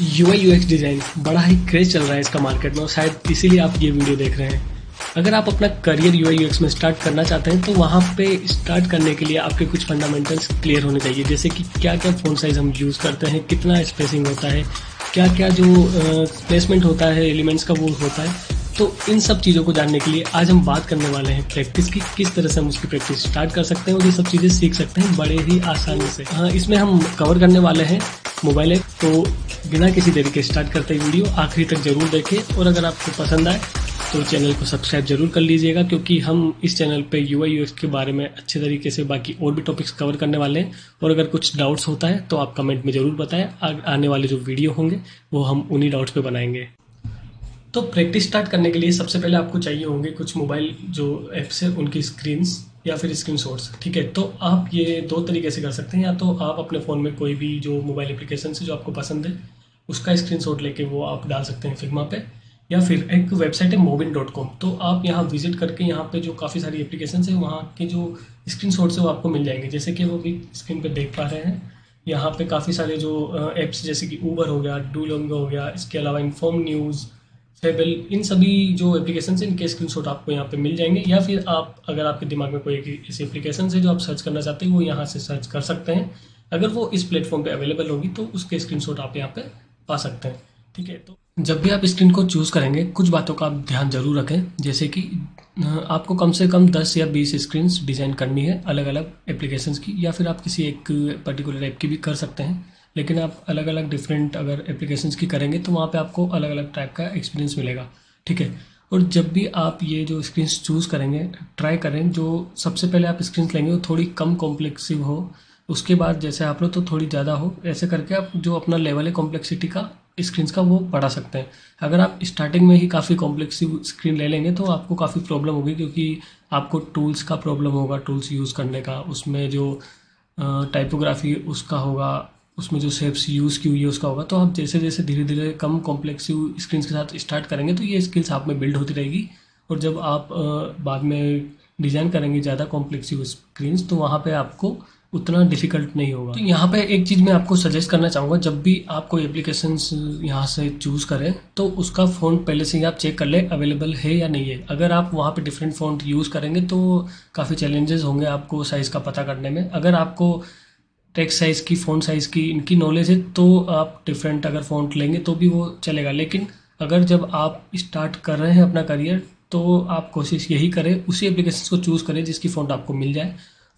UI UX design बड़ा ही craze चल रहा है इसका मार्केट में और शायद इसीलिए आप ये वीडियो देख रहे हैं। अगर आप अपना करियर यूआई यूएक्स में स्टार्ट करना चाहते हैं तो वहाँ पे स्टार्ट करने के लिए आपके कुछ फंडामेंटल्स क्लियर होने चाहिए, जैसे कि क्या क्या फ़ॉन्ट साइज़ हम यूज़ करते हैं, कितना स्पेसिंग होता है, क्या क्या जो प्लेसमेंट होता है एलिमेंट्स का वो होता है। तो इन सब चीज़ों को जानने के लिए आज हम बात करने वाले हैं प्रैक्टिस की, किस तरह से हम उसकी प्रैक्टिस स्टार्ट कर सकते हैं और ये सब चीज़ें सीख सकते हैं बड़े ही आसानी से। हाँ, इसमें हम कवर करने वाले हैं मोबाइल ऐप। तो बिना किसी देरी के स्टार्ट करते हैं वीडियो, आखिरी तक जरूर देखें और अगर आपको पसंद आए तो चैनल को सब्सक्राइब जरूर कर लीजिएगा, क्योंकि हम इस चैनल पे यूआई यूएक्स के बारे में अच्छे तरीके से बाकी और भी टॉपिक्स कवर करने वाले हैं। और अगर कुछ डाउट्स होता है तो आप कमेंट में ज़रूर बताएं, आने वाले जो वीडियो होंगे वो हम उन्हीं डाउट्स पे बनाएंगे। तो प्रैक्टिस स्टार्ट करने के लिए सबसे पहले आपको चाहिए होंगे कुछ मोबाइल जो ऐप्स है उनकी स्क्रीन्स या फिर स्क्रीनशॉट्स। ठीक है, तो आप ये दो तरीके से कर सकते हैं। या तो आप अपने फ़ोन में कोई भी जो मोबाइल एप्लीकेशन है जो आपको पसंद है उसका स्क्रीनशॉट लेके वो आप डाल सकते हैं फिग्मा पे, या फिर एक वेबसाइट है mobin.com। तो आप यहाँ विजिट करके यहाँ पे जो काफ़ी सारी एप्लीकेशन है वहाँ के जो स्क्रीनशॉट्स है वो आपको मिल जाएंगे, जैसे कि वो भी स्क्रीन पे देख पा रहे हैं। यहाँ पे काफ़ी सारे जो ऐप्स जैसे कि ऊबर हो गया, डुओलिंगो हो गया, इसके अलावा इन्फॉर्म न्यूज़, फेबल, इन सभी जो एप्लीकेशन है इनके स्क्रीनशॉट आपको यहाँ पे मिल जाएंगे। या फिर आप अगर आपके दिमाग में कोई एक ऐसी एप्लीकेशन है जो आप सर्च करना चाहते हैं वो यहाँ से सर्च कर सकते हैं। अगर वो इस प्लेटफॉर्म पे अवेलेबल होगी तो उसके स्क्रीनशॉट आप यहाँ पे पा सकते हैं। ठीक है, तो जब भी आप स्क्रीन को चूज़ करेंगे कुछ बातों का आप ध्यान जरूर रखें, जैसे कि आपको कम से कम 10 या 20 स्क्रीन्स डिज़ाइन करनी है अलग अलग एप्लीकेशंस की, या फिर आप किसी एक पर्टिकुलर ऐप की भी कर सकते हैं। लेकिन आप अलग अलग डिफरेंट अगर एप्लीकेशंस की करेंगे तो वहाँ पे आपको अलग अलग टाइप का एक्सपीरियंस मिलेगा। ठीक है, और जब भी आप ये जो स्क्रीन्स चूज़ करेंगे ट्राई करें जो सबसे पहले आप स्क्रीन्स लेंगे वो थोड़ी कम कॉम्प्लेक्सिव हो, उसके बाद जैसे आप लो तो थोड़ी ज़्यादा हो, ऐसे करके आप जो अपना लेवल है कॉम्प्लेक्सिटी का स्क्रीन्स का वो बढ़ा सकते हैं। अगर आप स्टार्टिंग में ही काफ़ी कॉम्प्लेक्सिव स्क्रीन ले लेंगे तो आपको काफ़ी प्रॉब्लम होगी, क्योंकि आपको टूल्स का प्रॉब्लम होगा, टूल्स यूज़ करने का, उसमें जो टाइपोग्राफी उसका होगा, उसमें जो शेप्स यूज़ की हुई है उसका होगा। तो आप जैसे जैसे धीरे धीरे कम कॉम्प्लेक्सिव स्क्रीन्स के साथ स्टार्ट करेंगे तो ये स्किल्स आप में बिल्ड होती रहेगी। और जब आप बाद में डिज़ाइन करेंगे ज़्यादा कॉम्प्लेक्सिव स्क्रीन्स तो वहाँ पे आपको उतना डिफिकल्ट नहीं होगा। तो यहाँ पे एक चीज़ मैं आपको सजेस्ट करना चाहूँगा, जब भी आप कोई एप्लीकेशंस यहाँ से चूज़ करें तो उसका फ़ॉन्ट पहले से ही आप चेक कर लें अवेलेबल है या नहीं है। अगर आप वहाँ पे डिफरेंट फ़ॉन्ट यूज़ करेंगे तो काफ़ी चैलेंजेस होंगे आपको साइज़ का पता करने में। अगर आपको टेक्स्ट साइज़ की, फ़ॉन्ट साइज़ की, इनकी नॉलेज है तो आप डिफरेंट अगर फ़ॉन्ट लेंगे तो भी वो चलेगा। लेकिन अगर जब आप स्टार्ट कर रहे हैं अपना करियर तो आप कोशिश यही करें उसी एप्लीकेशन को चूज़ करें जिसकी फ़ॉन्ट आपको मिल जाए।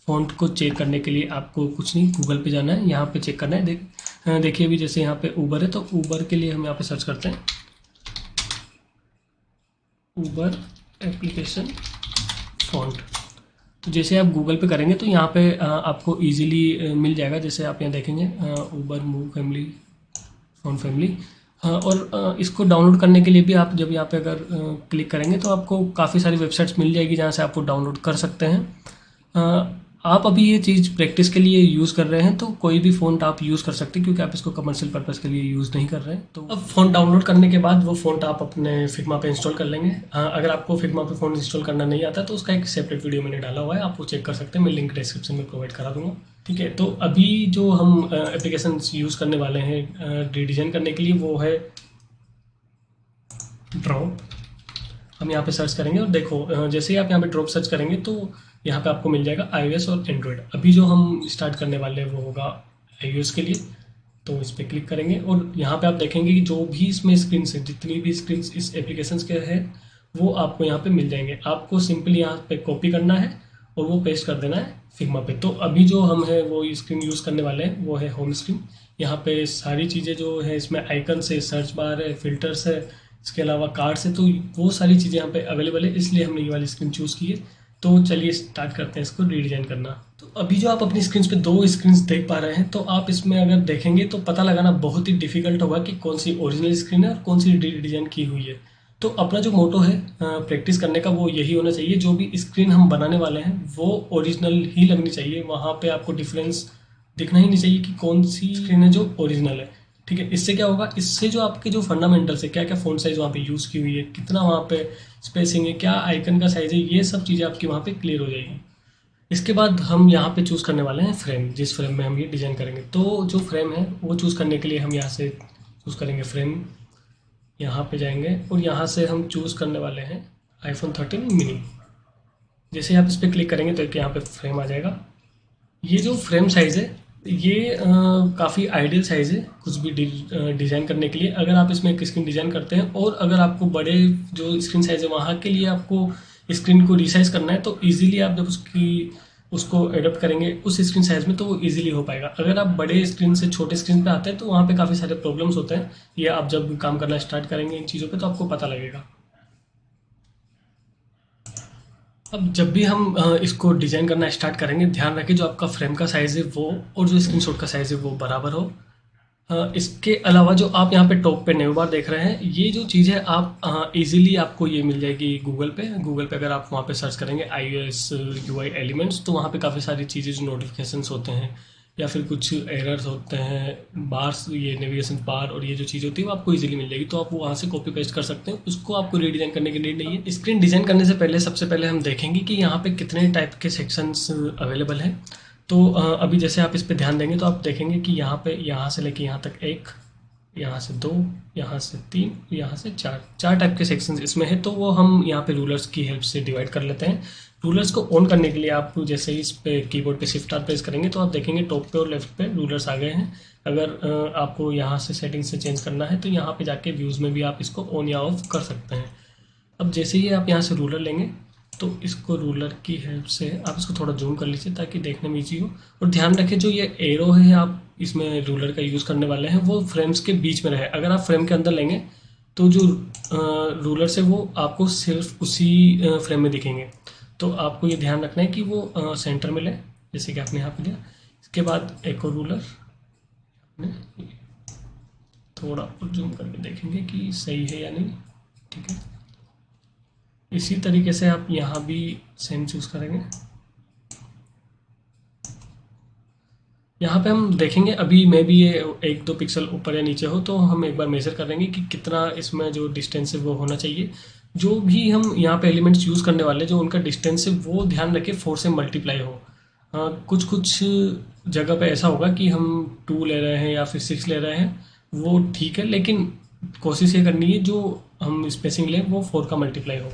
फ़ॉन्ट को चेक करने के लिए आपको कुछ नहीं, गूगल पे जाना है, यहाँ पे चेक करना है। देखिए अभी जैसे यहाँ पे ऊबर है तो ऊबर के लिए हम यहाँ पे सर्च करते हैं ऊबर एप्लीकेशन फ़ॉन्ट। तो जैसे आप गूगल पे करेंगे तो यहाँ पे आपको इजीली मिल जाएगा। जैसे आप यहाँ देखेंगे Uber move family font family. और इसको डाउनलोड करने के लिए भी आप जब यहाँ पे अगर क्लिक करेंगे तो आपको काफ़ी सारी वेबसाइट्स मिल जाएगी जहाँ से आपको डाउनलोड कर सकते हैं। आप अभी ये चीज़ प्रैक्टिस के लिए यूज़ कर रहे हैं तो कोई भी फ़ॉन्ट आप यूज़ कर सकते हैं, क्योंकि आप इसको कमर्शियल पर्पज़ के लिए यूज़ नहीं कर रहे हैं। तो अब फ़ॉन्ट डाउनलोड करने के बाद वो फ़ॉन्ट आप अपने फिग्मा पे इंस्टॉल कर लेंगे। अगर आपको फिग्मा पे फ़ॉन्ट इंस्टॉल करना नहीं आता तो उसका एक सेपरेट वीडियो मैंने डाला हुआ है, आप वो चेक कर सकते हैं, मैं लिंक डिस्क्रिप्शन में प्रोवाइड करा दूँगा। ठीक है, तो अभी जो हम एप्लीकेशन यूज़ करने वाले हैं रीडिज़ाइन करने के लिए वो है ड्रॉप। हम यहाँ पे सर्च करेंगे और देखो जैसे ही आप यहाँ पे ड्रॉप सर्च करेंगे तो यहाँ पे आपको मिल जाएगा iOS और एंड्रॉयड। अभी जो हम स्टार्ट करने वाले हैं वो होगा iOS के लिए, तो इस पर क्लिक करेंगे और यहाँ पे आप देखेंगे कि जो भी इसमें स्क्रीन है, जितनी भी स्क्रीन इस एप्लीकेशन के है वो आपको यहाँ पे मिल जाएंगे। आपको सिंपली यहाँ पे कॉपी करना है और वो पेस्ट कर देना है फिग्मा पे। तो अभी जो हम है वो स्क्रीन यूज़ करने वाले हैं वो है होम स्क्रीन। यहाँ पे सारी चीज़ें जो है इसमें आइकन्स है, सर्च बार है, फिल्टर्स है, इसके अलावा कार्ड्स है, तो वो सारी चीज़ें यहाँ पे अवेलेबल है, इसलिए हमने ये वाली स्क्रीन चूज़ की है। तो चलिए स्टार्ट करते हैं इसको रीडिज़ाइन करना। तो अभी जो आप अपनी स्क्रीन पे दो स्क्रीन्स देख पा रहे हैं तो आप इसमें अगर देखेंगे तो पता लगाना बहुत ही डिफिकल्ट होगा कि कौन सी ओरिजिनल स्क्रीन है और कौन सी रीडिज़ाइन की हुई है। तो अपना जो मोटो है प्रैक्टिस करने का वो यही होना चाहिए, जो भी स्क्रीन हम बनाने वाले हैं वो ओरिजिनल ही लगनी चाहिए। वहाँ पे आपको डिफरेंस दिखना ही नहीं चाहिए कि कौन सी स्क्रीन है जो ओरिजिनल है। ठीक है, इससे क्या होगा, इससे जो आपके जो फंडामेंटल्स है, क्या क्या फ़ॉन्ट साइज़ वहाँ पे यूज़ की हुई है, कितना वहाँ पे स्पेसिंग है, क्या आइकन का साइज़ है, ये सब चीज़ें आपकी वहाँ पे क्लियर हो जाएगी। इसके बाद हम यहाँ पे चूज़ करने वाले हैं फ्रेम, जिस फ्रेम में हम ये डिज़ाइन करेंगे। तो जो फ्रेम है वो चूज़ करने के लिए हम यहाँ से चूज़ करेंगे फ्रेम, यहाँ पे जाएंगे और यहाँ से हम चूज़ करने वाले हैं iPhone 13 मिनी। जैसे आप इस पर क्लिक करेंगे तो एक यहाँ पे फ्रेम आ जाएगा। ये जो फ्रेम साइज़ है ये काफ़ी आइडियल साइज़ है कुछ भी डिज़ाइन करने के लिए। अगर आप इसमें एक स्क्रीन डिज़ाइन करते हैं और अगर आपको बड़े जो स्क्रीन साइज़ है वहाँ के लिए आपको स्क्रीन को रिसाइज करना है तो इजीली आप जब उसको एडप्ट करेंगे उस स्क्रीन साइज़ में तो वो इजीली हो पाएगा। अगर आप बड़े स्क्रीन से छोटे स्क्रीन पे आते हैं तो वहाँ पे काफ़ी सारे प्रॉब्लम्स होते हैं। ये आप जब काम करना स्टार्ट करेंगे इन चीज़ों पे तो आपको पता लगेगा। अब जब भी हम इसको डिज़ाइन करना स्टार्ट करेंगे ध्यान रखें जो आपका फ्रेम का साइज़ है वो और जो स्क्रीनशॉट का साइज़ है वो बराबर हो। इसके अलावा जो आप यहाँ पे टॉप पे न्यू बार देख रहे हैं ये जो चीज़ है आप इजीली आपको ये मिल जाएगी गूगल पे अगर आप वहाँ पे सर्च करेंगे iOS UI एलिमेंट्स तो वहाँ पे काफ़ी सारी चीज़ें जो नोटिफिकेशंस होते हैं या फिर कुछ एरर्स होते हैं बार्स, ये नेविगेशन बार और ये जो चीज़ होती है वो आपको इजीली मिल जाएगी। तो आप वहाँ से कॉपी पेस्ट कर सकते हैं, उसको आपको रीडिज़ाइन करने की नीड नहीं है। स्क्रीन डिज़ाइन करने से पहले सबसे पहले हम देखेंगे कि यहाँ पे कितने टाइप के सेक्शंस अवेलेबल हैं। तो अभी जैसे आप इस पे ध्यान देंगे तो आप देखेंगे कि यहाँ पे यहाँ से लेके यहाँ तक 1, यहाँ से 2, यहाँ से 3, यहाँ से 4 टाइप के सेक्शंस इसमें है। तो वो हम यहाँ पे रूलर्स की हेल्प से डिवाइड कर लेते हैं। रूलर्स को ऑन करने के लिए आप जैसे ही इस पे कीबोर्ड पे शिफ्ट आर प्रेस करेंगे तो आप देखेंगे टॉप पे और लेफ्ट पे रूलर्स आ गए हैं। अगर आपको यहाँ से सेटिंग से चेंज करना है तो यहाँ पे जाके व्यूज़ में भी आप इसको ऑन या ऑफ कर सकते हैं। अब जैसे ही आप यहाँ से रूलर लेंगे तो इसको रूलर की हेल्प से आप इसको थोड़ा जूम कर लीजिए ताकि देखने में ईजी हो। और ध्यान रखें जो ये एरो है आप इसमें रूलर का यूज़ करने वाले हैं वो फ्रेम्स के बीच में रहे। अगर आप फ्रेम के अंदर लेंगे तो जो रूलर से वो आपको सिर्फ उसी फ्रेम में दिखेंगे। तो आपको ये ध्यान रखना है कि वो सेंटर में ले, जैसे कि आपने यहाँ पे लिया। इसके बाद एक और रूलर आपने थोड़ा और जूम करके देखेंगे कि सही है या नहीं। ठीक है, इसी तरीके से आप यहाँ भी सेम चूज़ करेंगे। यहाँ पे हम देखेंगे अभी मे भी ये 1-2 पिक्सल ऊपर या नीचे हो तो हम एक बार मेज़र करेंगे कि कितना इसमें जो डिस्टेंस है वो होना चाहिए। जो भी हम यहाँ पे एलिमेंट्स यूज़ करने वाले जो उनका डिस्टेंस है वो ध्यान रखें 4 से मल्टीप्लाई हो। कुछ कुछ जगह पे ऐसा होगा कि हम 2 ले रहे हैं या फिर 6 ले रहे हैं वो ठीक है, लेकिन कोशिश ये करनी है जो हम स्पेसिंग लें वो 4 का मल्टीप्लाई हो।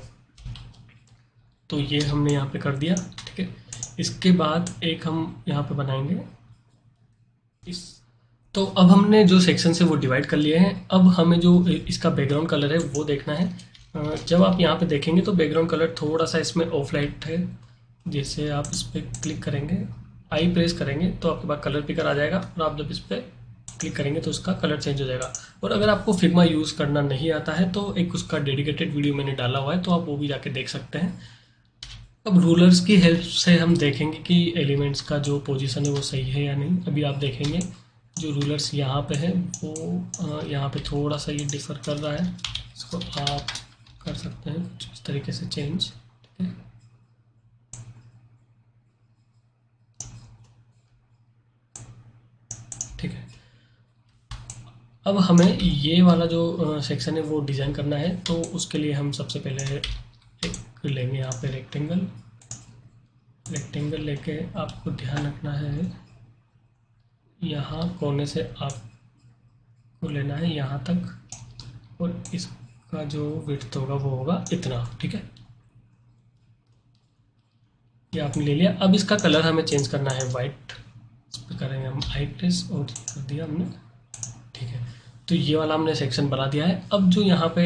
तो ये हमने यहाँ पे कर दिया। ठीक है, इसके बाद एक हम यहाँ पे बनाएंगे इस। तो अब हमने जो सेक्शन से वो डिवाइड कर लिए हैं। अब हमें जो इसका बैकग्राउंड कलर है वो देखना है। जब आप यहाँ पे देखेंगे तो बैकग्राउंड कलर थोड़ा सा इसमें ऑफ लाइट है। जैसे आप इस पर क्लिक करेंगे, आई प्रेस करेंगे तो आपके पास कलर पिकर आ जाएगा और आप जब इस पर क्लिक करेंगे तो उसका कलर चेंज हो जाएगा। और अगर आपको फिग्मा यूज़ करना नहीं आता है तो एक उसका डेडिकेटेड वीडियो मैंने डाला हुआ है तो आप वो भी जाके देख सकते हैं। अब रूलर्स की हेल्प से हम देखेंगे कि एलिमेंट्स का जो पोजीशन है वो सही है या नहीं। अभी आप देखेंगे जो रूलर्स यहाँ पे है वो यहाँ पे थोड़ा सा ये डिफ़र कर रहा है। इसको आप कर सकते हैं कुछ इस तरीके से चेंज। ठीक है, ठीक है। अब हमें ये वाला जो सेक्शन है वो डिज़ाइन करना है तो उसके लिए हम सबसे पहले एक लेंगे यहाँ पे रेक्टेंगल लेके आपको ध्यान रखना है यहाँ कोने से आपको लेना है यहाँ तक और इसका जो विड्थ होगा वो होगा इतना। ठीक है, ये आपने ले लिया। अब इसका कलर हमें चेंज करना है वाइट। इस पर करेंगे हम आई प्रेस और कर दिया हमने। ठीक है, तो ये वाला हमने सेक्शन बना दिया है। अब जो यहाँ पे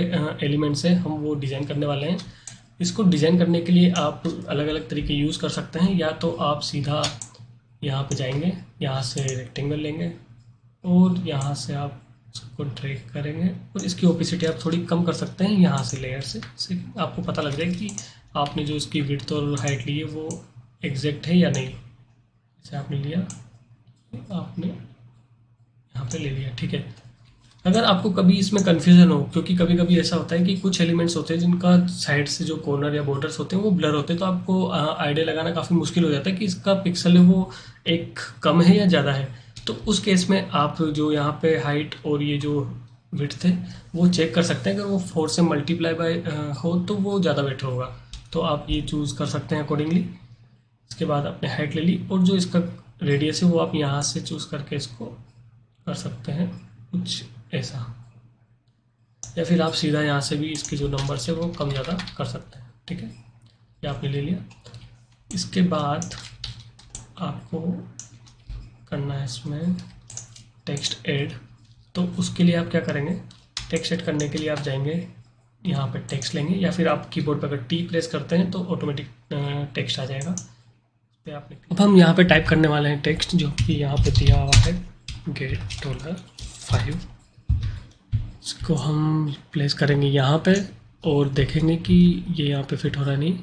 एलिमेंट्स है हम वो डिज़ाइन करने वाले हैं। इसको डिज़ाइन करने के लिए आप अलग अलग तरीके यूज़ कर सकते हैं। या तो आप सीधा यहाँ पे जाएंगे, यहाँ से रेक्टेंगल लेंगे और यहाँ से आप इसको ड्रैग करेंगे और इसकी ओपेसिटी आप थोड़ी कम कर सकते हैं यहाँ से लेयर से आपको पता लग जाएगा कि आपने जो इसकी विड्थ और हाइट ली है वो एग्जैक्ट है या नहीं। जैसे आपने लिया, आपने यहाँ पे ले लिया। ठीक है, अगर आपको कभी इसमें कन्फ्यूज़न हो क्योंकि कभी कभी ऐसा होता है कि कुछ एलिमेंट्स होते हैं जिनका साइड से जो कॉर्नर या बॉर्डर्स होते हैं वो ब्लर होते हैं तो आपको आइडिया लगाना काफ़ी मुश्किल हो जाता है कि इसका पिक्सल है वो एक कम है या ज़्यादा है। तो उस केस में आप जो यहाँ पे हाइट और ये जो विड्थ है वो चेक कर सकते हैं। अगर वो 4 से मल्टीप्लाई बाय हो तो वो ज़्यादा बेटर होगा, तो आप ये चूज़ कर सकते हैं अकॉर्डिंगली। इसके बाद आपने हाइट ले ली और जो इसका रेडियस है वो आप यहाँ से चूज़ करके इसको कर सकते हैं कुछ ऐसा, या फिर आप सीधा यहाँ से भी इसके जो नंबर है वो कम ज़्यादा कर सकते हैं। ठीक है, ये आपने ले लिया। इसके बाद आपको करना है इसमें टेक्स्ट ऐड। तो उसके लिए आप क्या करेंगे, टेक्स्ट ऐड करने के लिए आप जाएंगे यहाँ पे टेक्स्ट लेंगे, या फिर आप कीबोर्ड पर अगर टी प्रेस करते हैं तो ऑटोमेटिक टेक्स्ट आ जाएगा। पे आपने अब हम यहाँ पे टाइप करने वाले हैं टेक्स्ट, जो कि यहाँ पे दिया हुआ है $5। इसको हम प्लेस करेंगे यहाँ पे और देखेंगे कि ये यहाँ पे फिट हो रहा नहीं,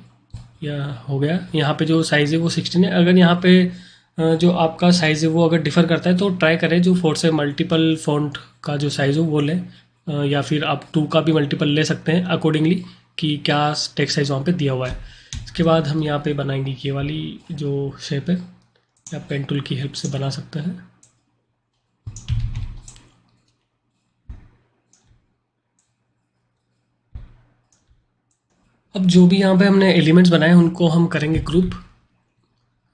या हो गया। यहाँ पे जो साइज़ है वो 16 है। अगर यहाँ पे जो आपका साइज़ है वो अगर डिफ़र करता है तो ट्राई करें जो 4 से मल्टीपल फ़ॉन्ट का जो साइज़ हो वो लें, या फिर आप 2 का भी मल्टीपल ले सकते हैं अकॉर्डिंगली कि क्या टेक्स्ट साइज़ वहाँ पे दिया हुआ है। इसके बाद हम यहाँ पे बनाएंगे ये वाली जो शेप है, या पेन टूल की हेल्प से बना सकते हैं। अब जो भी यहाँ पे हमने एलिमेंट्स बनाए उनको हम करेंगे ग्रुप।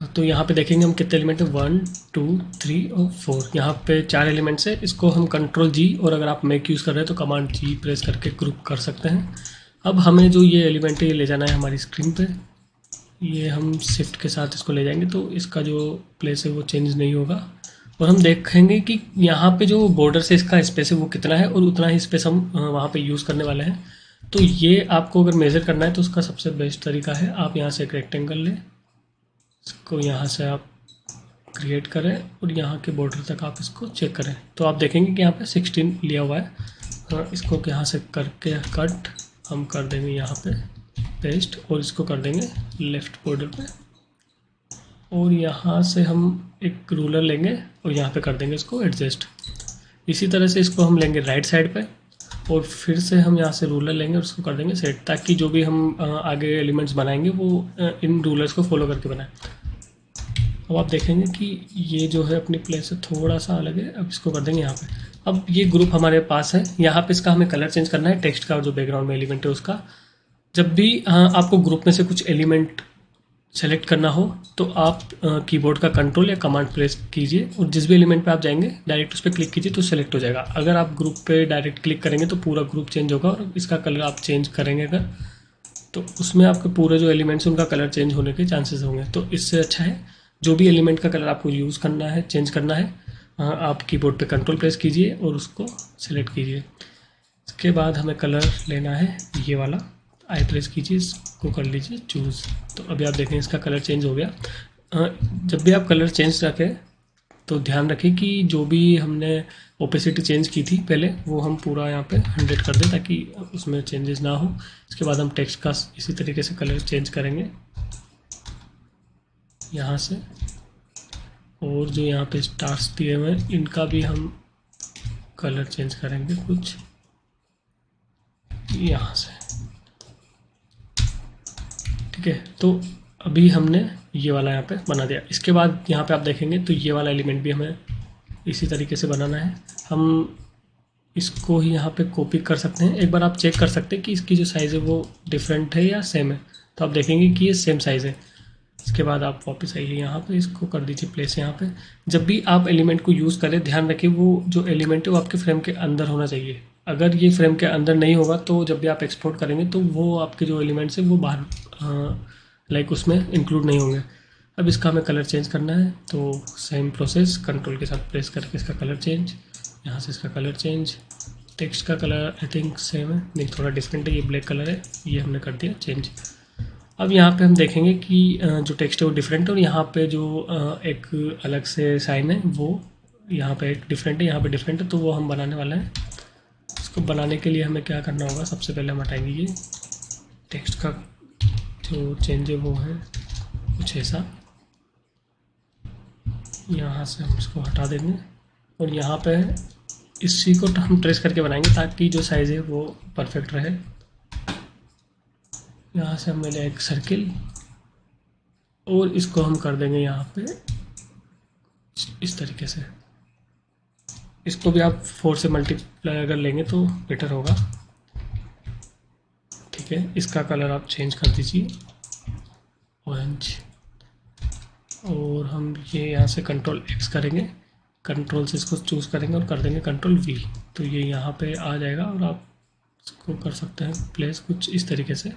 तो यहाँ पे देखेंगे हम कितने एलिमेंट है, 1 2 3 और 4। यहाँ पे 4 एलिमेंट्स है। इसको हम कंट्रोल जी, और अगर आप मैक यूज़ कर रहे हैं तो कमांड जी प्रेस करके ग्रुप कर सकते हैं। अब हमें जो ये एलिमेंट है ये ले जाना है हमारी स्क्रीन पे। ये हम शिफ्ट के साथ इसको ले जाएंगे तो इसका जो प्लेस है वो चेंज नहीं होगा। और हम देखेंगे कि यहाँ पे जो बॉर्डर से इसका स्पेस है वो कितना है, और उतना ही स्पेस हम वहाँ पे यूज़ करने वाले हैं। तो ये आपको अगर मेज़र करना है तो उसका सबसे बेस्ट तरीका है, आप यहाँ से एक रेक्टेंगल लें, इसको यहाँ से आप क्रिएट करें और यहाँ के बॉर्डर तक आप इसको चेक करें। तो आप देखेंगे कि यहाँ पे 16 लिया हुआ है। इसको यहाँ से करके कट हम कर देंगे यहाँ पे पेस्ट, और इसको कर देंगे लेफ़्ट बॉर्डर पे, और यहाँ से हम एक रूलर लेंगे और यहाँ पे कर देंगे इसको एडजस्ट। इसी तरह से इसको हम लेंगे राइट साइड पे, और फिर से हम यहाँ से रूलर लेंगे और उसको कर देंगे सेट, ताकि जो भी हम आगे एलिमेंट्स बनाएंगे वो इन रूलर्स को फॉलो करके बनाएं। अब आप देखेंगे कि ये जो है अपनी प्लेस से थोड़ा सा अलग है। अब इसको कर देंगे यहाँ पे। अब ये ग्रुप हमारे पास है। यहाँ पे इसका हमें कलर चेंज करना है टेक्स्ट का, और जो बैकग्राउंड में एलिमेंट है उसका। जब भी आपको ग्रुप में से कुछ एलिमेंट सेलेक्ट करना हो तो आप कीबोर्ड का कंट्रोल या कमांड प्रेस कीजिए, और जिस भी एलिमेंट पे आप जाएंगे डायरेक्ट उस पर क्लिक कीजिए तो सेलेक्ट हो जाएगा। अगर आप ग्रुप पे डायरेक्ट क्लिक करेंगे तो पूरा ग्रुप चेंज होगा, और इसका कलर आप चेंज करेंगे अगर, तो उसमें आपके पूरे जो एलिमेंट्स हैं उनका कलर चेंज होने के चांसेस होंगे। तो इससे अच्छा है जो भी एलिमेंट का कलर आपको यूज़ करना है, चेंज करना है, आप कीबोर्ड पे कंट्रोल प्रेस कीजिए और उसको सेलेक्ट कीजिए। इसके बाद हमें कलर लेना है ये वाला, आई प्रेस कीजिए, इसको कर लीजिए चूज़। तो अभी आप देखें इसका कलर चेंज हो गया। जब भी आप कलर चेंज रखें तो ध्यान रखें कि जो भी हमने ओपेसिटी चेंज की थी पहले वो हम पूरा यहाँ पे 100 कर दें, ताकि उसमें चेंजेस ना हो। इसके बाद हम टेक्स्ट का इसी तरीके से कलर चेंज करेंगे यहाँ से, और जो यहाँ पे स्टार्स दिए हुए हैं इनका भी हम कलर चेंज करेंगे कुछ यहाँ से। ठीक है, तो अभी हमने ये वाला यहाँ पे बना दिया। इसके बाद यहाँ पे आप देखेंगे तो ये वाला एलिमेंट भी हमें इसी तरीके से बनाना है। हम इसको ही यहाँ पे कॉपी कर सकते हैं। एक बार आप चेक कर सकते हैं कि इसकी जो साइज़ है वो डिफरेंट है या सेम है, तो आप देखेंगे कि ये सेम साइज़ है। इसके बाद आप वापस आइए यहाँ पे, इसको कर दीजिए प्लेस यहाँ पे। जब भी आप एलिमेंट को यूज़ करें ध्यान रखिए वो जो एलिमेंट है वो आपके फ्रेम के अंदर होना चाहिए। अगर ये फ्रेम के अंदर नहीं होगा तो जब भी आप एक्सपोर्ट करेंगे तो वो आपके जो एलिमेंट्स हैं वो बाहर लाइक उसमें इंक्लूड नहीं होंगे। अब इसका हमें कलर चेंज करना है, तो सेम प्रोसेस, कंट्रोल के साथ प्रेस करके इसका कलर चेंज, यहाँ से इसका कलर चेंज। टेक्स्ट का कलर आई थिंक सेम है, नहीं थोड़ा डिफरेंट है, ये ब्लैक कलर है, ये हमने कर दिया चेंज। अब यहाँ पे हम देखेंगे कि जो टेक्स्ट है वो डिफरेंट है, और यहाँ पे जो एक अलग से साइन है वो यहाँ पे एक डिफरेंट है, यहाँ पे डिफरेंट है, तो वो हम बनाने वाला है। इसको बनाने के लिए हमें क्या करना होगा, सबसे पहले हम हटाएंगे ये टेक्स्ट का जो चेंज है वो है कुछ ऐसा, यहाँ से हम इसको हटा देंगे, और यहाँ पे इसी को हम ट्रेस करके बनाएंगे ताकि जो साइज़ है वो परफेक्ट रहे। यहाँ से हमने लिया एक सर्किल, और इसको हम कर देंगे यहाँ पे इस तरीके से। इसको भी आप 4 से मल्टीप्लाई अगर लेंगे तो बेटर होगा। ठीक है, इसका कलर आप चेंज कर दीजिए ऑरेंज, और हम ये यहाँ से कंट्रोल X करेंगे, कंट्रोल से इसको चूज़ करेंगे और कर देंगे कंट्रोल वी, तो ये यहाँ पे आ जाएगा और आप इसको कर सकते हैं प्लेस कुछ इस तरीके से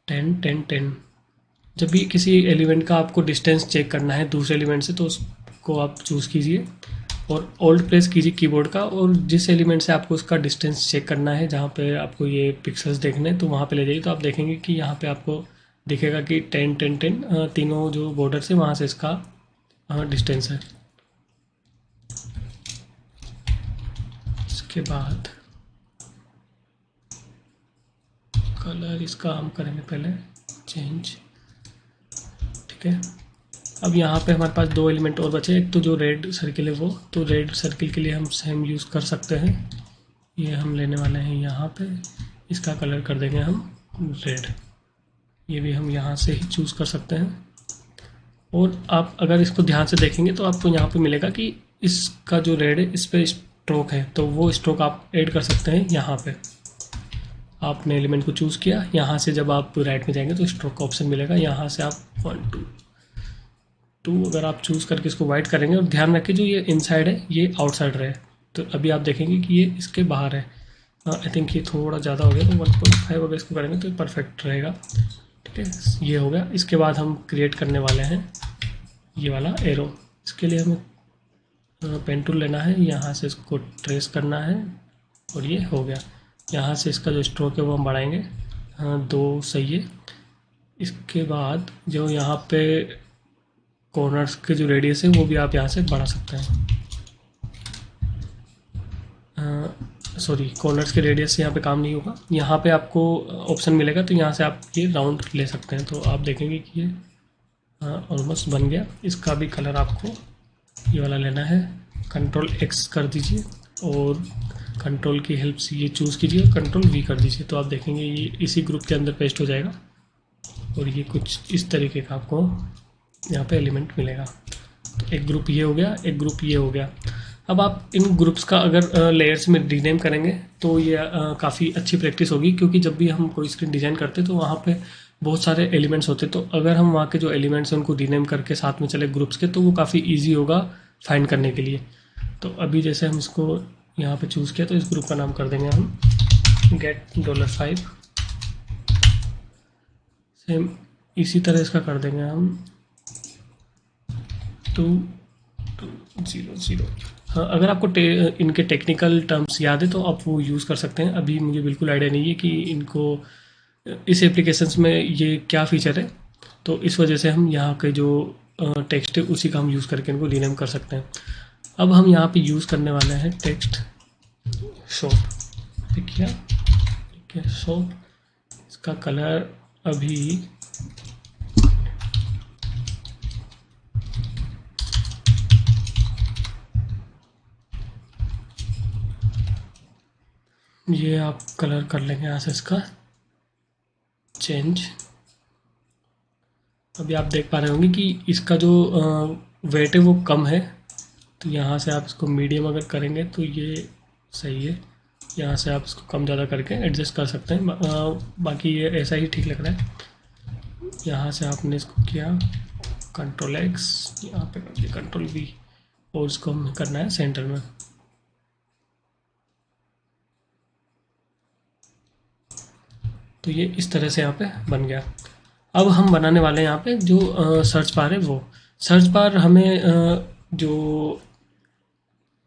10 10 10। जब भी किसी एलिमेंट का आपको डिस्टेंस चेक करना है दूसरे एलिमेंट से तो उसको आप चूज़ कीजिए और ओल्ड प्रेस कीजिए कीबोर्ड का, और जिस एलिमेंट से आपको उसका डिस्टेंस चेक करना है जहाँ पे आपको ये पिक्सल्स देखने तो वहाँ पे ले जाइए, तो आप देखेंगे कि यहाँ पे आपको दिखेगा कि 10 10 10 तीनों जो बॉर्डर से वहाँ से इसका डिस्टेंस है। इसके बाद कलर इसका हम करेंगे पहले चेंज, ठीक है। अब यहाँ पे हमारे पास दो एलिमेंट और बचे, एक तो जो रेड सर्किल है वो, तो रेड सर्किल के लिए हम सेम यूज़ कर सकते हैं, ये हम लेने वाले हैं यहाँ पे, इसका कलर कर देंगे हम रेड, ये भी हम यहाँ से ही चूज़ कर सकते हैं। और आप अगर इसको ध्यान से देखेंगे तो आपको यहाँ पे मिलेगा कि इसका जो रेड है इस पर स्ट्रोक है, तो वो स्ट्रोक आप ऐड कर सकते हैं यहाँ पे। आपने एलिमेंट को चूज़ किया, यहाँ से जब आप राइट में जाएंगे तो स्ट्रोक का ऑप्शन मिलेगा, यहाँ से आप 1 2 2 अगर आप चूज़ करके इसको वाइट करेंगे, और ध्यान रखें जो ये इनसाइड है ये आउटसाइड रहे, तो अभी आप देखेंगे कि ये इसके बाहर है। आई थिंक ये थोड़ा ज़्यादा हो गया, तो 1.5 अगर इसको करेंगे तो परफेक्ट रहेगा, ठीक है। ये हो गया। इसके बाद हम क्रिएट करने वाले हैं ये वाला एरो, इसके लिए हमें पेन टूल लेना है, यहाँ से इसको ट्रेस करना है और ये हो गया। यहाँ से इसका जो स्ट्रोक है वो हम बढ़ाएंगे, 2 सही है। इसके बाद जो यहाँ पे कॉर्नर्स के जो रेडियस है वो भी आप यहाँ से बढ़ा सकते हैं, सॉरी कॉर्नर्स के रेडियस से यहाँ पे काम नहीं होगा, यहाँ पे आपको ऑप्शन मिलेगा तो यहाँ से आप ये राउंड ले सकते हैं, तो आप देखेंगे कि ये ऑलमोस्ट बन गया। इसका भी कलर आपको ये वाला लेना है, कंट्रोल एक्स कर दीजिए और कंट्रोल की हेल्प से ये चूज़ कीजिए और कंट्रोल वी कर दीजिए, तो आप देखेंगे ये इसी ग्रुप के अंदर पेस्ट हो जाएगा और ये कुछ इस तरीके का आपको यहाँ पे एलिमेंट मिलेगा। तो एक ग्रुप ये हो गया, एक ग्रुप ये हो गया। अब आप इन ग्रुप्स का अगर लेयर्स में रीनेम करेंगे तो ये काफ़ी अच्छी प्रैक्टिस होगी, क्योंकि जब भी हम कोई स्क्रीन डिज़ाइन करते हैं तो वहाँ पे बहुत सारे एलिमेंट्स होते हैं, तो अगर हम वहाँ के जो एलिमेंट्स हैं उनको रीनेम करके साथ में चले ग्रुप्स के, तो वो काफ़ी ईजी होगा फाइंड करने के लिए। तो अभी जैसे हम इसको यहाँ पे चूज़ किया तो इस ग्रुप का नाम कर देंगे हम get$5। सेम इसी तरह इसका कर देंगे हम 2 2 0 0। हाँ, अगर आपको इनके टेक्निकल टर्म्स याद है तो आप वो यूज़ कर सकते हैं। अभी मुझे बिल्कुल आइडिया नहीं है कि इनको इस एप्लीकेशंस में ये क्या फ़ीचर है, तो इस वजह से हम यहाँ के जो टेक्स्ट है उसी का हम यूज़ करके इनको रीनेम कर सकते हैं। अब हम यहाँ पे यूज़ करने वाले हैं टेक्स्ट शॉप, ठीक है शॉप। इसका कलर अभी ये आप कलर कर लेंगे यहाँ से इसका चेंज। अभी आप देख पा रहे होंगे कि इसका जो वेट है वो कम है, तो यहाँ से आप इसको मीडियम अगर करेंगे तो ये सही है। यहाँ से आप इसको कम ज़्यादा करके एडजस्ट कर सकते हैं, बाकी ये ऐसा ही ठीक लग रहा है। यहाँ से आपने इसको किया कंट्रोल एक्स, यहाँ पे कर दिया कंट्रोल वी और इसको हमें करना है सेंटर में। तो ये इस तरह से यहाँ पे बन गया। अब हम बनाने वाले हैं यहाँ पे जो सर्च बार है, वो सर्च बार हमें जो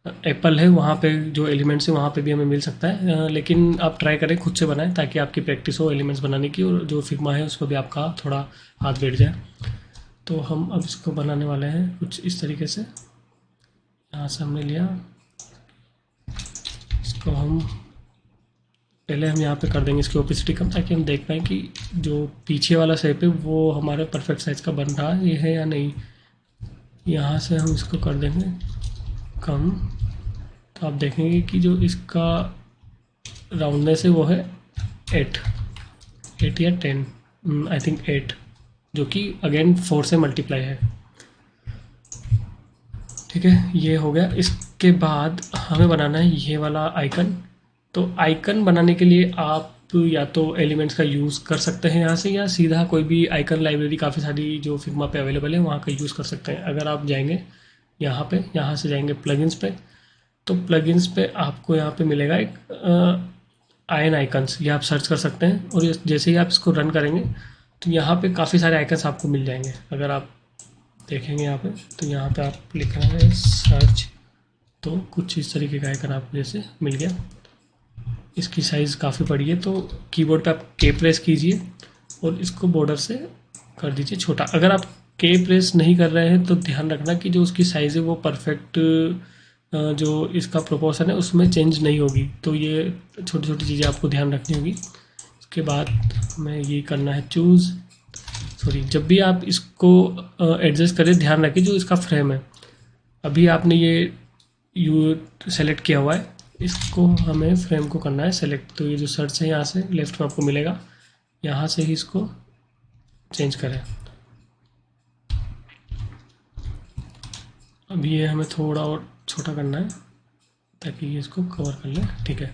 एप्पल है वहाँ पे जो एलिमेंट्स है वहाँ पे भी हमें मिल सकता है, लेकिन आप ट्राई करें खुद से बनाएं ताकि आपकी प्रैक्टिस हो एलिमेंट्स बनाने की, और जो फिग्मा है उस पर भी आपका थोड़ा हाथ बैठ जाए। तो हम अब इसको बनाने वाले हैं कुछ इस तरीके से। यहाँ से हमने लिया इसको, हम पहले हम यहाँ पे कर देंगे इसकी ओपेसिटी कम, ताकि हम देख पाएँ कि जो पीछे वाला शेप है वो हमारे परफेक्ट साइज़ का बन रहा है ये है या नहीं। यहाँ से हम इसको कर देंगे कम, तो आप देखेंगे कि जो इसका राउंडनेस है वो है 8 या 10, आई थिंक 8, जो कि अगेन 4 से मल्टीप्लाई है, ठीक है। ये हो गया। इसके बाद हमें बनाना है ये वाला आइकन। तो आइकन बनाने के लिए आप या तो एलिमेंट्स का यूज़ कर सकते हैं यहाँ से, या सीधा कोई भी आइकन लाइब्रेरी काफ़ी सारी जो फिग्मा पे अवेलेबल है वहाँ का यूज़ कर सकते हैं। अगर आप जाएंगे यहाँ से जाएंगे प्लगइन्स पे। तो प्लगइन्स पे आपको यहाँ पे मिलेगा एक आयन आइकन्स, ये आप सर्च कर सकते हैं। और जैसे ही आप इसको रन करेंगे तो यहाँ पे काफ़ी सारे आइकन्स आपको मिल जाएंगे। अगर आप देखेंगे यहाँ पे तो यहाँ पे आप लिख रहे हैं सर्च, तो कुछ इस तरीके का आइकन आपको जैसे मिल गया। इसकी साइज़ काफ़ी बड़ी है, तो कीबोर्ड पे आप के प्रेस कीजिए और इसको बॉर्डर से कर दीजिए छोटा। अगर आप के प्रेस नहीं कर रहे हैं तो ध्यान रखना कि जो उसकी साइज़ है वो परफेक्ट, जो इसका प्रोपोर्शन है उसमें चेंज नहीं होगी। तो ये छोटी छोटी चीज़ें आपको ध्यान रखनी होगी। इसके बाद हमें ये करना है चूज़, सॉरी, जब भी आप इसको एडजस्ट करें ध्यान रखिए जो इसका फ्रेम है, अभी आपने ये सेलेक्ट किया हुआ है, इसको हमें फ्रेम को करना है सेलेक्ट। तो ये जो सर्च है यहाँ से लेफ्ट में आपको मिलेगा, यहाँ से ही इसको चेंज करें। अब ये हमें थोड़ा और छोटा करना है ताकि ये इसको कवर कर ले, ठीक है।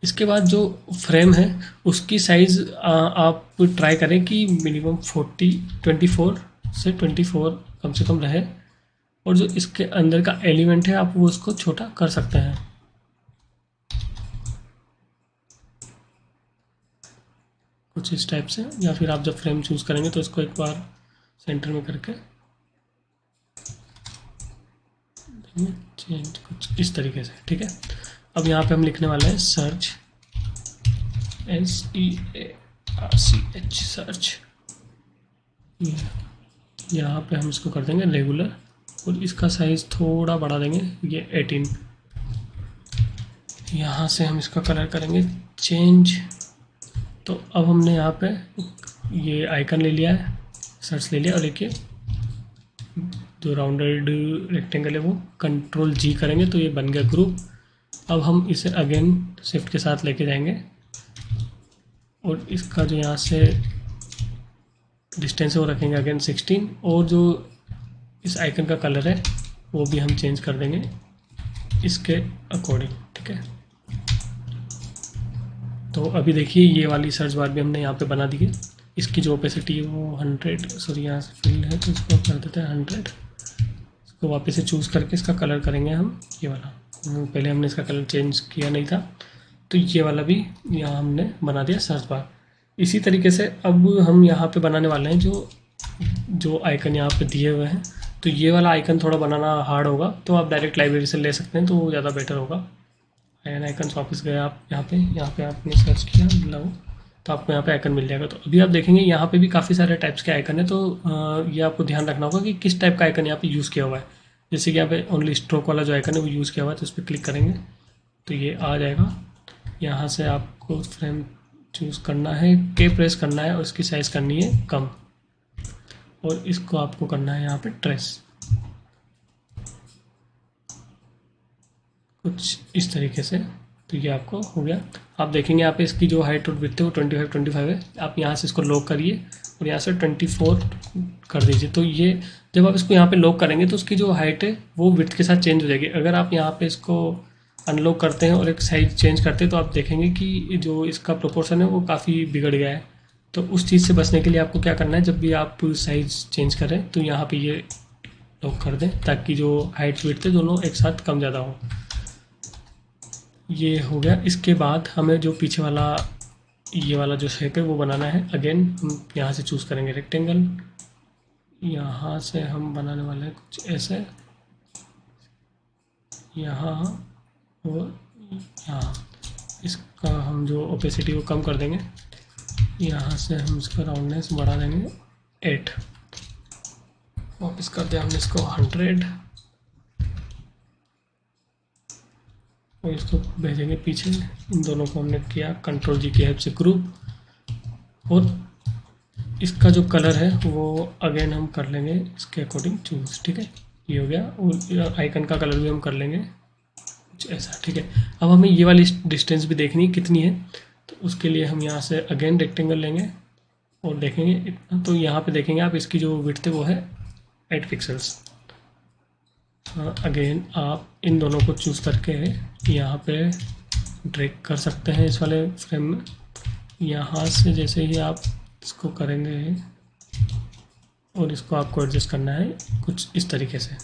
इसके बाद जो फ्रेम है उसकी साइज़ आप ट्राई करें कि मिनिमम 24 से 24 कम से कम रहे। और जो इसके अंदर का एलिमेंट है आप वो उसको छोटा कर सकते हैं। कुछ इस टाइप से, या फिर आप जब फ्रेम चूज़ करेंगे तो इसको एक बार सेंटर में करके चेंज कुछ इस तरीके से, ठीक है। अब यहाँ पे हम लिखने वाले हैं सर्च, SEARCH सर्च। यहाँ पे हम इसको कर देंगे रेगुलर और इसका साइज़ थोड़ा बढ़ा देंगे, ये 18। यहाँ से हम इसका कलर करेंगे चेंज। तो अब हमने यहाँ पे ये आइकन ले लिया है, सर्च ले लिया, और देखिए जो राउंडेड रेक्टेंगल है वो Ctrl+G करेंगे तो ये बन गया ग्रुप। अब हम इसे अगेन शिफ्ट के साथ लेके जाएंगे और इसका जो यहाँ से डिस्टेंस है वो रखेंगे अगेन 16, और जो इस आइकन का कलर है वो भी हम चेंज कर देंगे इसके अकॉर्डिंग, ठीक है। तो अभी देखिए ये वाली सर्च बार भी हमने यहाँ पे बना दी है। इसकी जो ओपेसिटी है वो 100, सॉरी यहाँ से फिल है तो इसको कर देते हैं 100। इसको वापस से चूज़ करके इसका कलर करेंगे हम ये वाला, पहले हमने इसका कलर चेंज किया नहीं था, तो ये वाला भी यहाँ हमने बना दिया सर्च बार। इसी तरीके से अब हम यहाँ पे बनाने वाले हैं जो आइकन यहाँ पे दिए हुए हैं। तो ये वाला आइकन थोड़ा बनाना हार्ड होगा, तो आप डायरेक्ट लाइब्रेरी से ले सकते हैं, तो वो ज़्यादा बेटर होगा। आयन आइकन वापस गए आप यहाँ पे आपने सर्च किया लव, तो आपको यहाँ पे आइकन मिल जाएगा। तो अभी आप देखेंगे यहाँ पे भी काफ़ी सारे टाइप्स के आइकन है, तो ये आपको ध्यान रखना होगा कि किस टाइप का आइकन यहाँ पे यूज़ किया हुआ है। जैसे कि यहाँ पे ओनली स्ट्रोक वाला जो आइकन है वो यूज़ किया हुआ है, तो इस पर क्लिक करेंगे तो ये आ जाएगा। यहाँ से आपको फ्रेम चूज़ करना है, के प्रेस करना है और इसकी साइज़ करनी है कम, और इसको आपको करना है यहाँ पे ट्रेस, कुछ इस तरीके से। तो ये आपको हो गया। आप देखेंगे यहाँ पे इसकी जो हाइट और विड्थ है वो 25 है। आप यहाँ से इसको लॉक करिए और यहाँ से 24 कर दीजिए। तो ये जब आप इसको यहाँ पे लॉक करेंगे तो उसकी जो हाइट है वो विड्थ के साथ चेंज हो जाएगी। अगर आप यहाँ पे इसको अनलॉक करते हैं और एक साइज चेंज करते हैं तो आप देखेंगे कि जो इसका प्रोपोर्शन है वो काफ़ी बिगड़ गया है। तो उस चीज़ से बचने के लिए आपको क्या करना है, जब भी आप साइज़ चेंज करें तो यहाँ पे ये लॉक कर दें ताकि जो हाइट विड्थ है दोनों एक साथ कम ज़्यादा हो। ये हो गया। इसके बाद हमें जो पीछे वाला ये वाला जो शेप है वो बनाना है। अगेन हम यहाँ से चूज़ करेंगे रेक्टेंगल, यहाँ से हम बनाने वाले हैं कुछ ऐसे, यहाँ और यहाँ। इसका हम जो ओपेसिटी वो कम कर देंगे, यहाँ से हम इसका राउंडनेस बढ़ा देंगे 8, वापस कर दिया हमने इसको 100 और इसको भेजेंगे पीछे। इन दोनों को हमने किया Ctrl+G की हेल्प से ग्रुप, और इसका जो कलर है वो अगेन हम कर लेंगे इसके अकॉर्डिंग चूज़, ठीक है। ये हो गया। और आइकन का कलर भी हम कर लेंगे कुछ ऐसा, ठीक है। अब हमें ये वाली डिस्टेंस भी देखनी है कितनी है, तो उसके लिए हम यहाँ से अगेन रेक्टेंगल लेंगे और देखेंगे इतना। तो यहाँ पे देखेंगे आप इसकी जो विड्थ है वो है 8 पिक्सल्स। अगेन आप इन दोनों को चूज़ करके यहाँ पे ड्रैग कर सकते हैं इस वाले फ्रेम में। यहाँ से जैसे ही आप इसको करेंगे और इसको आपको एडजस्ट करना है कुछ इस तरीके से।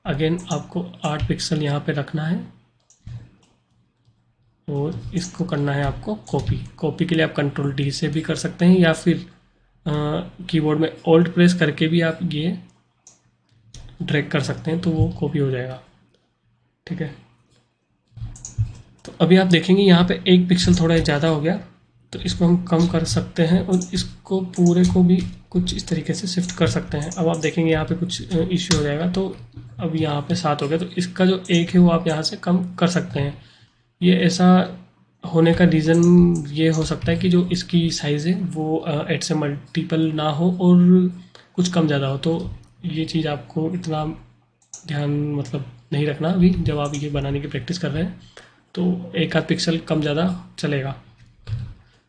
अगेन आपको 8 पिक्सल यहाँ पे रखना है और इसको करना है आपको कॉपी। कॉपी के लिए आप कंट्रोल डी से भी कर सकते हैं या फिर कीबोर्ड में ऑल्ट प्रेस करके भी आप ये ड्रैग कर सकते हैं, तो वो कॉपी हो जाएगा। ठीक है, तो अभी आप देखेंगे यहाँ पे 1 पिक्सल थोड़ा ज़्यादा हो गया, तो इसको हम कम कर सकते हैं और इसको पूरे को भी कुछ इस तरीके से शिफ्ट कर सकते हैं। अब आप देखेंगे यहाँ पे कुछ इश्यू हो जाएगा, तो अब यहाँ पे 7 हो गया, तो इसका जो 1 है वो आप यहाँ से कम कर सकते हैं। ये ऐसा होने का रीज़न ये हो सकता है कि जो इसकी साइज़ है वो 8 से मल्टीपल ना हो और कुछ कम ज़्यादा हो, तो ये चीज़ आपको इतना ध्यान मतलब नहीं रखना अभी जब आप ये बनाने की प्रैक्टिस कर रहे हैं, तो 1 आध पिक्सल कम ज़्यादा चलेगा।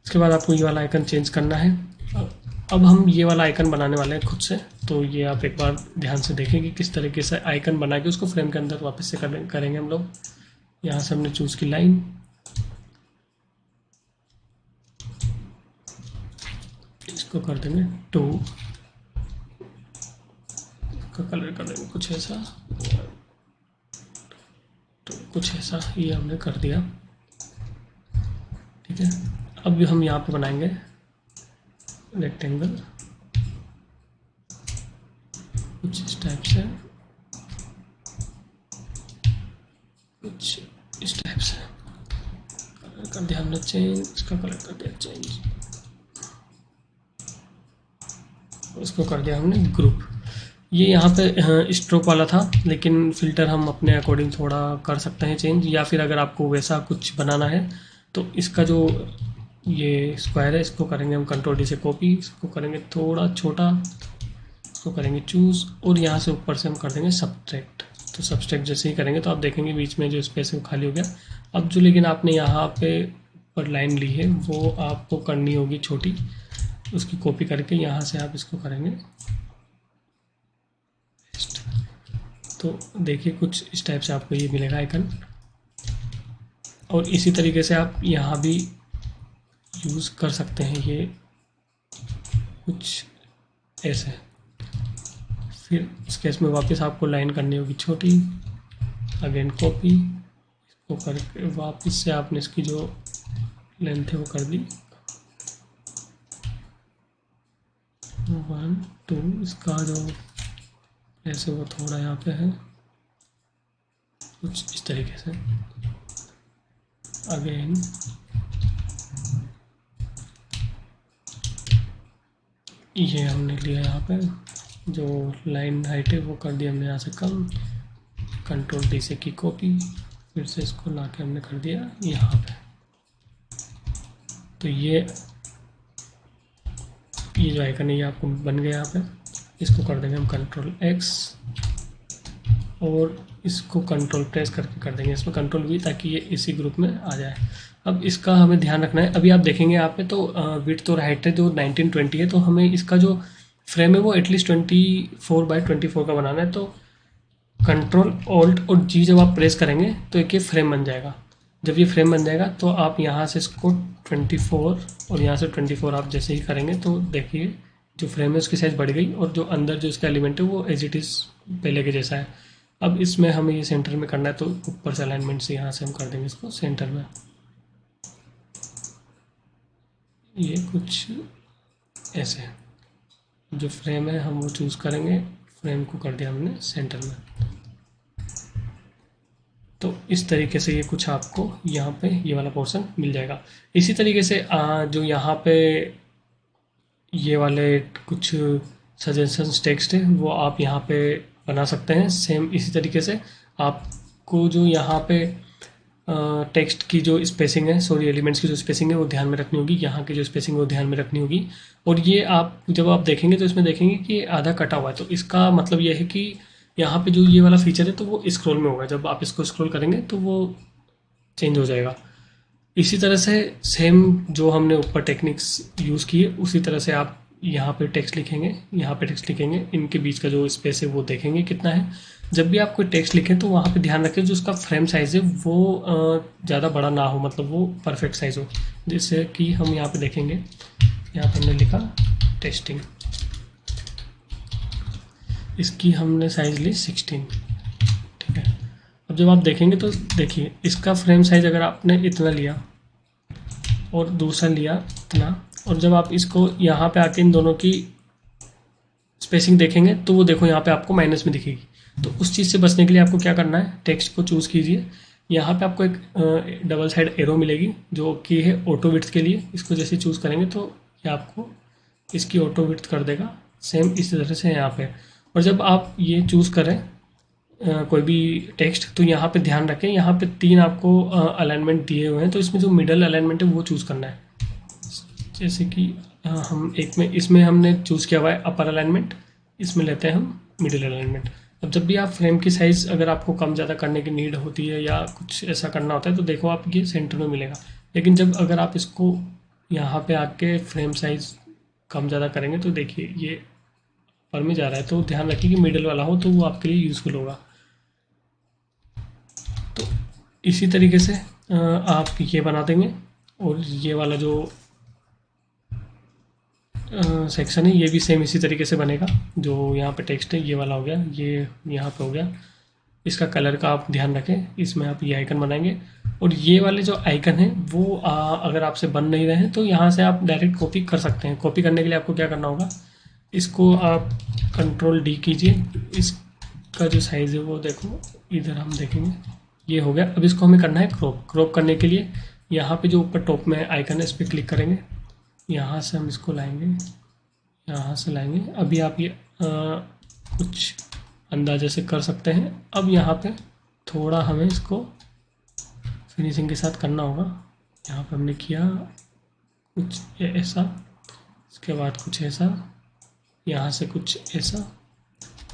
इसके बाद आपको ये वाला आइकन चेंज करना है। अब हम ये वाला आइकन बनाने वाले हैं खुद से, तो ये आप एक बार ध्यान से देखें कि किस तरीके से आइकन बना के उसको फ्रेम के अंदर वापस से करेंगे हम लोग। यहाँ से हमने चूज़ की लाइन, इसको कर देंगे 2, इसका कलर कर देंगे कुछ ऐसा, तो कुछ ऐसा ये हमने कर दिया। ठीक है, अब हम यहाँ पे बनाएंगे रेक्टेंगल कुछ इस टाइप से, कुछ इस टाइप से। कलर कर दिया हमने चेंज, इसका कलर कर दिया चेंज, उसको कर दिया हमने ग्रुप। ये यहाँ पे स्ट्रोक वाला था, लेकिन फ़िल्टर हम अपने अकॉर्डिंग थोड़ा कर सकते हैं चेंज, या फिर अगर आपको वैसा कुछ बनाना है तो इसका जो ये स्क्वायर है इसको करेंगे हम कंट्रोल डी से कॉपी, इसको करेंगे थोड़ा छोटा, इसको करेंगे चूज़ और यहाँ से ऊपर से हम कर देंगे सब्ट्रैक्ट। तो सब्ट्रैक्ट जैसे ही करेंगे तो आप देखेंगे बीच में जो स्पेस है वो खाली हो गया। अब जो लेकिन आपने यहाँ पे ऊपर लाइन ली है वो आपको करनी होगी छोटी, उसकी कॉपी करके यहाँ से आप इसको करेंगे। तो देखिए कुछ इस टाइप से आपको ये मिलेगा आइकन, और इसी तरीके से आप यहाँ भी यूज़ कर सकते हैं ये कुछ ऐसे। फिर इस केस में वापस आपको लाइन करनी होगी छोटी, अगेन कॉपी, इसको करके वापस से आपने इसकी जो लेंथ है वो कर दी 1 2, इसका जो ऐसे वो थोड़ा यहाँ पे है कुछ इस तरीके से। अगेन ये हमने लिया यहाँ पे जो लाइन हाइट है वो कर दिया हमने यहाँ से कम, कंट्रोल डी से की कॉपी, फिर से इसको ला के हमने कर दिया यहाँ पे। तो ये जो आइकन है ये आपको बन गया यहाँ पे। इसको कर देंगे हम कंट्रोल एक्स और इसको कंट्रोल प्रेस करके कर देंगे इसमें कंट्रोल वी, ताकि ये इसी ग्रुप में आ जाए। अब इसका हमें ध्यान रखना है, अभी आप देखेंगे यहाँ पे तो विड्थ और हाइट है जो 1920 है, तो हमें इसका जो फ्रेम है वो एटलीस्ट 24x24 का बनाना है। तो कंट्रोल ऑल्ट और जी जब आप प्रेस करेंगे तो एक ये फ्रेम बन जाएगा। जब ये फ्रेम बन जाएगा तो आप यहाँ से इसको 24 और यहाँ से 24 आप जैसे ही करेंगे तो देखिए जो फ्रेम है उसकी साइज़ बढ़ गई और जो अंदर जो इसका एलिमेंट है वो एज इट इज़ पहले के जैसा है। अब इसमें हमें ये सेंटर में करना है, तो ऊपर से अलाइनमेंट से यहाँ से हम कर देंगे इसको सेंटर में। ये कुछ ऐसे जो फ्रेम है हम वो चूज़ करेंगे, फ्रेम को कर दिया हमने सेंटर में। तो इस तरीके से ये कुछ आपको यहाँ पे ये वाला पोर्शन मिल जाएगा। इसी तरीके से जो यहाँ पे ये वाले कुछ सजेशंस टेक्स्ट है वो आप यहाँ पे बना सकते हैं। सेम इसी तरीके से आपको जो यहाँ पे टेक्स्ट की जो स्पेसिंग है, सॉरी एलिमेंट्स की जो स्पेसिंग है वो ध्यान में रखनी होगी, यहाँ की जो स्पेसिंग है वो ध्यान में रखनी होगी। और ये आप जब आप देखेंगे तो इसमें देखेंगे कि आधा कटा हुआ है, तो इसका मतलब ये है कि यहाँ पे जो ये वाला फीचर है तो वो स्क्रॉल में होगा, जब आप इसको स्क्रॉल करेंगे तो वो चेंज हो जाएगा। इसी तरह से सेम जो हमने ऊपर टेक्निक्स यूज़ की है उसी तरह से आप यहाँ पे टेक्स्ट लिखेंगे, यहाँ पे टेक्स्ट लिखेंगे, इनके बीच का जो स्पेस है वो देखेंगे कितना है। जब भी आप कोई टेक्स्ट लिखें तो वहाँ पे ध्यान रखें जो उसका फ्रेम साइज़ है वो ज़्यादा बड़ा ना हो, मतलब वो परफेक्ट साइज़ हो। जैसे कि हम यहाँ पे देखेंगे, यहाँ पे हमने लिखा टेस्टिंग, इसकी हमने साइज़ ली 16, अब जब आप देखेंगे तो देखिए इसका फ्रेम साइज अगर आपने इतना लिया और दूसरा लिया इतना, और जब आप इसको यहाँ पे आके इन दोनों की स्पेसिंग देखेंगे तो वो देखो यहाँ पे आपको माइनस में दिखेगी। तो उस चीज़ से बचने के लिए आपको क्या करना है, टेक्स्ट को चूज़ कीजिए। यहाँ पे आपको एक डबल साइड एरो मिलेगी जो कि है ऑटो विड्थ के लिए। इसको जैसे चूज़ करेंगे तो ये आपको इसकी ऑटो विड्थ कर देगा, सेम इस तरह से यहाँ पे। और जब आप ये चूज़ करें कोई भी टेक्स्ट, तो यहाँ पे ध्यान रखें, यहाँ पे 3 आपको अलाइनमेंट दिए हुए हैं, तो इसमें जो मिडल अलाइनमेंट है वो चूज़ करना है। जैसे कि हम एक में इसमें हमने चूज़ किया हुआ है अपर अलाइनमेंट, इसमें लेते हैं हम मिडिल अलाइनमेंट। अब जब भी आप फ्रेम की साइज़ अगर आपको कम ज़्यादा करने की नीड होती है या कुछ ऐसा करना होता है तो देखो आप ये सेंटर में मिलेगा। लेकिन जब अगर आप इसको यहाँ पे आके फ्रेम साइज़ कम ज़्यादा करेंगे तो देखिए ये ऊपर में जा रहा है, तो ध्यान रखिए कि मिडिल वाला हो तो वो आपके लिए यूज़फुल होगा। तो इसी तरीके से आप ये बना देंगे। और ये वाला जो सेक्शन है ये भी सेम इसी तरीके से बनेगा। जो यहाँ पे टेक्स्ट है ये वाला हो गया, ये यहाँ पे हो गया। इसका कलर का आप ध्यान रखें, इसमें आप ये आइकन बनाएंगे। और ये वाले जो आइकन हैं वो अगर आपसे बन नहीं रहे हैं तो यहाँ से आप डायरेक्ट कॉपी कर सकते हैं। कॉपी करने के लिए आपको क्या करना होगा, इसको आप कंट्रोल डी कीजिए, इसका जो साइज़ है वो देखो, इधर हम देखेंगे ये हो गया। अब इसको हमें करना है क्रॉप। क्रॉप करने के लिए यहाँ पे जो ऊपर टॉप में आइकन है इस पर क्लिक करेंगे, यहाँ से हम इसको लाएंगे, यहाँ से लाएंगे। अभी आप ये कुछ अंदाजे से कर सकते हैं। अब यहाँ पे थोड़ा हमें इसको फिनिशिंग के साथ करना होगा। यहाँ पे हमने किया कुछ ऐसा, इसके बाद कुछ ऐसा, यहाँ से कुछ ऐसा,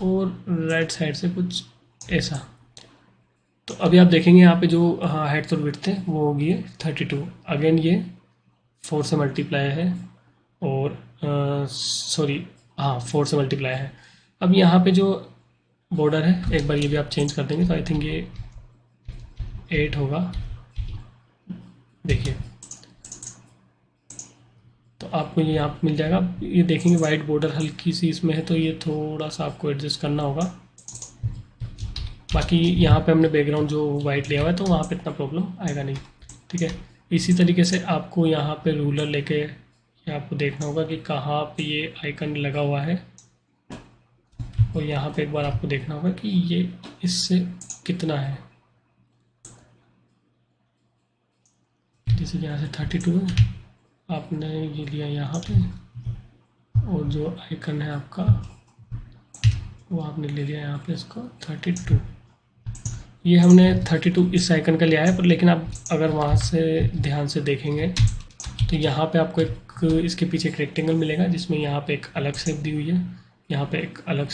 और राइट साइड से कुछ ऐसा। तो अभी आप देखेंगे यहाँ पे जो हाइट और विड्थ है वो होगी 32। अगेन ये 4 से मल्टीप्लाई है, और सॉरी हाँ 4 से मल्टीप्लाई है। अब यहाँ पे जो बॉर्डर है एक बार ये भी आप चेंज कर देंगे तो आई थिंक ये 8 होगा। देखिए तो आपको ये यहाँ पे मिल जाएगा। ये देखेंगे वाइट बॉर्डर हल्की सी इसमें है, तो ये थोड़ा सा आपको एडजस्ट करना होगा। बाकी यहाँ पे हमने बैकग्राउंड जो वाइट लिया हुआ है तो वहाँ पे इतना प्रॉब्लम आएगा नहीं, ठीक है। इसी तरीके से आपको यहाँ पे रूलर लेके आपको देखना होगा कि कहाँ पे ये आइकन लगा हुआ है, और यहाँ पे एक बार आपको देखना होगा कि ये इससे कितना है। जैसे कि यहाँ से 32 है, आपने ये लिया यहाँ पे, और जो आइकन है आपका वो आपने ले लिया यहाँ पे इसको 32। ये हमने 32 इस आइकन का लिया है, पर लेकिन आप अगर वहाँ से ध्यान से देखेंगे तो यहाँ पे आपको एक इसके पीछे एक रेक्टेंगल मिलेगा जिसमें यहाँ पे एक अलग शेप दी हुई है, यहाँ पे एक अलग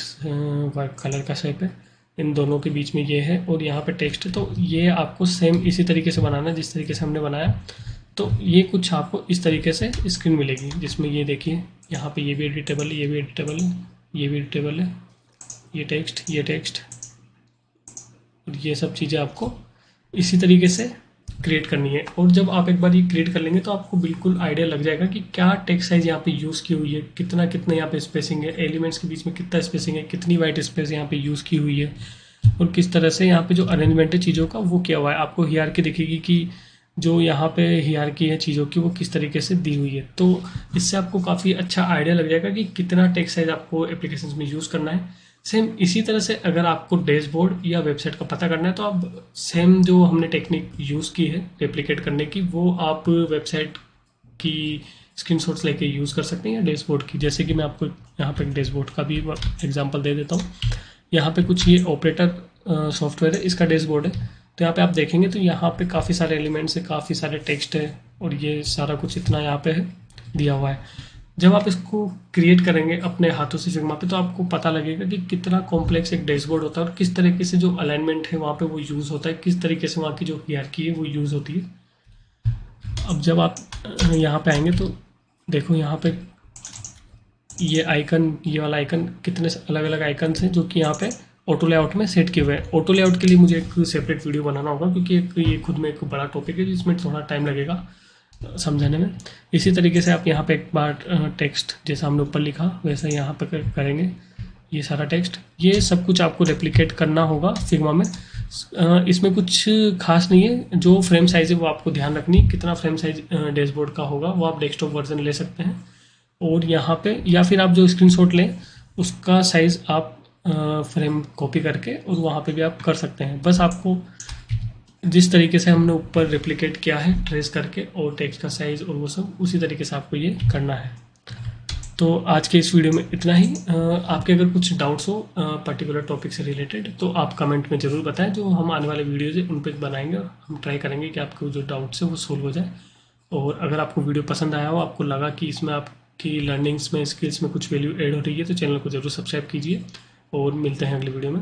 कलर का शेप है, इन दोनों के बीच में ये है, और यहाँ पे टेक्स्ट है। तो ये आपको सेम इसी तरीके से बनाना है जिस तरीके से हमने बनाया। तो ये कुछ आपको इस तरीके से स्क्रीन मिलेगी जिसमें ये देखिए यहाँ पे ये भी एडिटेबल है, ये भी एडिटेबल है, ये भी एडिटेबल है, ये टेक्स्ट, और ये सब चीज़ें आपको इसी तरीके से क्रिएट करनी है। और जब आप एक बार ये क्रिएट कर लेंगे तो आपको बिल्कुल आइडिया लग जाएगा कि क्या टेक्स्ट साइज यहाँ पे यूज़ की हुई है, कितना यहाँ पे स्पेसिंग है, एलिमेंट्स के बीच में कितना स्पेसिंग है, कितनी वाइट स्पेस यहाँ पे यूज़ की हुई है, और किस तरह से यहाँ पे जो अरेंजमेंट है चीज़ों का वो किया हुआ है। आपको हियरार्की दिखेगी कि जो यहाँ पे हियरार्की है चीज़ों की वो किस तरीके से दी हुई है। तो इससे आपको काफ़ी अच्छा आइडिया लग जाएगा कि कितना टेक्स्ट साइज आपको एप्लीकेशन में यूज़ करना है। सेम इसी तरह से अगर आपको डैशबोर्ड या वेबसाइट का पता करना है तो आप सेम जो हमने टेक्निक यूज़ की है रेप्लिकेट करने की, वो आप वेबसाइट की स्क्रीनशॉट्स लेके यूज़ कर सकते हैं या डैशबोर्ड की। जैसे कि मैं आपको यहाँ पे डैशबोर्ड का भी एग्जांपल दे देता हूँ। यहाँ पे कुछ ये ऑपरेटर सॉफ्टवेयर है, इसका डैशबोर्ड है। तो यहाँ पे आप देखेंगे तो यहाँ पे काफ़ी सारे एलिमेंट्स है, काफ़ी सारे टेक्स्ट है, और ये सारा कुछ इतना यहाँ पे है दिया हुआ है। जब आप इसको क्रिएट करेंगे अपने हाथों से फिग्मा पे तो आपको पता लगेगा कि कितना कॉम्प्लेक्स एक डैशबोर्ड होता है, और किस तरीके से जो अलाइनमेंट है वहाँ पे वो यूज़ होता है, किस तरीके से वहाँ की जो हियरार्की है वो यूज़ होती है। अब जब आप यहाँ पे आएंगे तो देखो यहाँ पे ये आइकन, ये वाला आइकन, कितने अलग अलग आइकन हैं जो कि यहाँ पे ऑटो लेआउट में सेट किए हुए हैं। ऑटो लेआउट के लिए मुझे एक सेपरेट वीडियो बनाना होगा क्योंकि ये खुद में एक बड़ा टॉपिक है जिसमें थोड़ा टाइम लगेगा समझाने में। इसी तरीके से आप यहाँ पे एक बार टेक्स्ट जैसा हमने ऊपर लिखा वैसा यहाँ पे करेंगे। ये सारा टेक्स्ट, ये सब कुछ आपको रेप्लिकेट करना होगा फिग्मा में। इसमें कुछ खास नहीं है, जो फ्रेम साइज है वो आपको ध्यान रखनी, कितना फ्रेम साइज डैशबोर्ड का होगा वो आप डेस्कटॉप वर्जन ले सकते हैं। और यहाँ पे या फिर आप जो स्क्रीनशॉट लें उसका साइज़ आप फ्रेम कॉपी करके और वहाँ पे भी आप कर सकते हैं। बस आपको जिस तरीके से हमने ऊपर रेप्लिकेट किया है ट्रेस करके और टेक्स्ट का साइज़ और वो सब, उसी तरीके से आपको ये करना है। तो आज के इस वीडियो में इतना ही। आपके अगर कुछ डाउट्स हो पर्टिकुलर टॉपिक से रिलेटेड तो आप कमेंट में ज़रूर बताएं, जो हम आने वाले वीडियोज़ है उन पर बनाएंगे और हम ट्राई करेंगे कि आपके जो डाउट्स है वो सोल्व हो जाए। और अगर आपको वीडियो पसंद आया हो, आपको लगा कि इसमें आपकी लर्निंग्स में, स्किल्स में कुछ वैल्यू ऐड हो रही है, तो चैनल को ज़रूर सब्सक्राइब कीजिए और मिलते हैं अगली वीडियो में।